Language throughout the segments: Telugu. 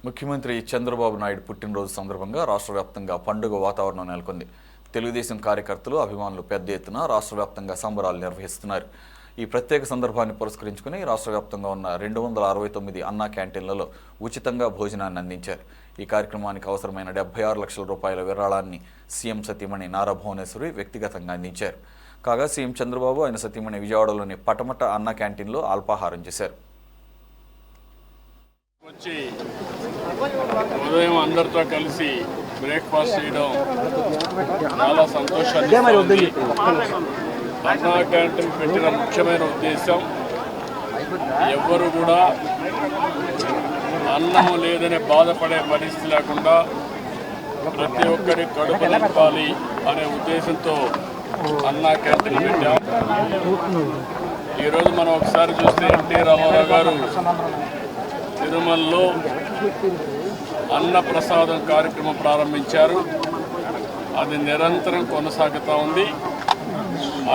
ముఖ్యమంత్రి చంద్రబాబు నాయుడు పుట్టినరోజు సందర్భంగా రాష్ట్ర వ్యాప్తంగా పండుగ వాతావరణం నెలకొంది. తెలుగుదేశం కార్యకర్తలు, అభిమానులు పెద్ద ఎత్తున రాష్ట్ర వ్యాప్తంగా సంబరాలు నిర్వహిస్తున్నారు. ఈ ప్రత్యేక సందర్భాన్ని పురస్కరించుకుని రాష్ట్ర వ్యాప్తంగా ఉన్న 269 అన్నా క్యాంటీన్లలో ఉచితంగా భోజనాన్ని అందించారు. ఈ కార్యక్రమానికి అవసరమైన 76 లక్షల రూపాయల విరాళాన్ని సీఎం సతీమణి నారా భువనేశ్వరి వ్యక్తిగతంగా అందించారు. కాగా సీఎం చంద్రబాబు ఆయన సతీమణి విజయవాడలోని పటమట అన్నా క్యాంటీన్లో అల్పాహారం చేశారు. ఉదయం అందరితో కలిసి బ్రేక్ఫాస్ట్ చేయడం చాలా సంతోషాన్ని. అన్నా క్యాంటీన్ పెట్టిన ముఖ్యమైన ఉద్దేశం ఎవ్వరు కూడా అన్నం లేదనే బాధపడే పరిస్థితి లేకుండా ప్రతి ఒక్కరి కడుపు నింపాలి అనే ఉద్దేశంతో అన్నా క్యాంటీన్ పెట్టాం. ఈరోజు మనం ఒకసారి చూస్తే ఎన్టీ రామారావు గారు తిరుమలలో అన్న ప్రసాదం కార్యక్రమం ప్రారంభించారు. అది నిరంతరం కొనసాగుతూ ఉంది.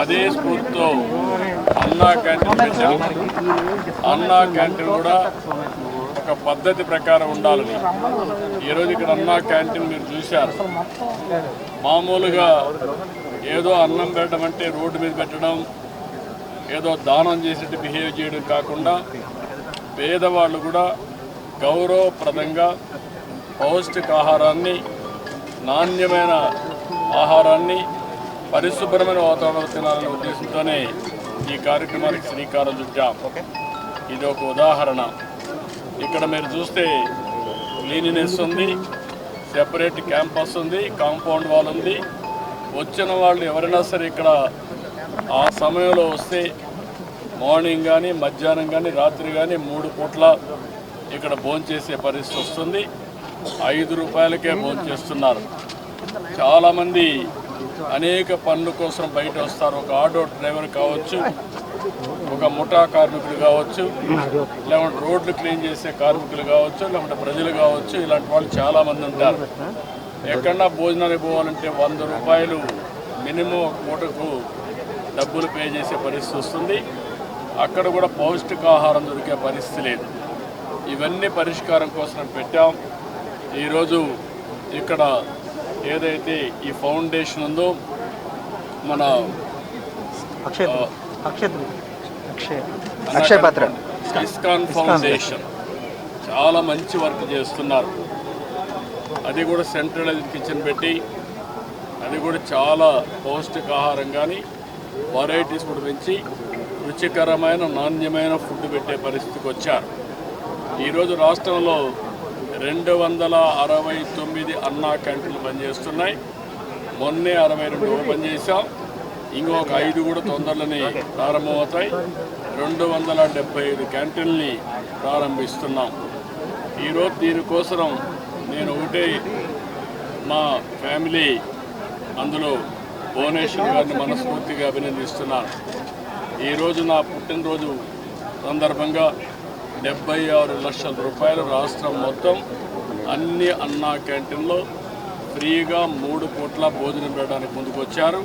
అదే స్ఫూర్తితో అన్నా క్యాంటీన్ పెట్టాం. అన్నా క్యాంటీన్ కూడా ఒక పద్ధతి ప్రకారం ఉండాలని ఈరోజు ఇక్కడ అన్నా క్యాంటీన్ మీరు చూశారు. మామూలుగా ఏదో అన్నం పెట్టడం అంటే రోడ్డు మీద పెట్టడం, ఏదో దానం చేసేట్టు బిహేవ్ చేయడం కాకుండా పేదవాళ్ళు కూడా గౌరవప్రదంగా పౌష్టికాహారాన్ని, నాణ్యమైన ఆహారాన్ని, పరిశుభ్రమైన వాతావరణంలో తినాలనే ఉద్దేశంతోనే ఈ కార్యక్రమానికి శ్రీకారం చుట్టాం. ఇది ఒక ఉదాహరణ. ఇక్కడ మీరు చూస్తే క్లీనినెస్ ఉంది, సెపరేట్ క్యాంపస్ ఉంది, కాంపౌండ్ వాల్ ఉంది. వచ్చిన వాళ్ళు ఎవరైనా సరే ఇక్కడ ఆ సమయంలో వస్తే మార్నింగ్ కానీ, మధ్యాహ్నం కానీ, రాత్రి కానీ 3 పూట్ల ఇక్కడ భోంచేసే పరిస్థితి వస్తుంది. 5 రూపాయలకే భోంచేస్తున్నారు. చాలామంది అనేక పనుల కోసం బయట వస్తారు. ఒక ఆటో డ్రైవర్ కావచ్చు, ఒక ముఠా కార్మికులు కావచ్చు, లేకుంటే రోడ్లు క్లీన్ చేసే కార్మికులు కావచ్చు, లేకుంటే ప్రజలు కావచ్చు. ఇలాంటి వాళ్ళు చాలామంది ఉంటారు. ఎక్కడన్నా భోజనానికి పోవాలంటే 100 రూపాయలు మినిమం ఒక పూటకు డబ్బులు పే చేసే పరిస్థితి వస్తుంది. అక్కడ కూడా పౌష్టికాహారం దొరికే పరిస్థితి లేదు. ఇవన్నీ పరిష్కారం కోసం పెట్టాం. ఈరోజు ఇక్కడ ఏదైతే ఈ ఫౌండేషన్ ఉందో మన ఇస్కాన్ ఫౌండేషన్ చాలా మంచి వర్క్ చేస్తున్నారు. అది కూడా సెంట్రలైజ్డ్ కిచెన్ పెట్టి అది కూడా చాలా పౌష్టికాహారం కానీ వెరైటీస్ కూడా పెంచి రుచికరమైన, నాణ్యమైన ఫుడ్ పెట్టే పరిస్థితికి వచ్చారు. ఈరోజు రాష్ట్రంలో 269 అన్నా క్యాంటీన్లు పనిచేస్తున్నాయి. మొన్నే 62 ఓపెన్ చేశాం. ఇంకొక 5 కూడా తొందరలోనే ప్రారంభమవుతాయి. 275 క్యాంటీన్ని ప్రారంభిస్తున్నాం. ఈరోజు దీనికోసం నేను ఒకటే మా ఫ్యామిలీ అందులో భువనేశ్వర్ గారిని మనస్ఫూర్తిగా అభినందిస్తున్నాను. ఈరోజు నా పుట్టినరోజు సందర్భంగా 76 లక్షల రూపాయలు రాష్ట్రం మొత్తం అన్ని అన్నా క్యాంటీన్లో ఫ్రీగా 3 పూట్ల భోజనం పెట్టడానికి ముందుకు వచ్చారు.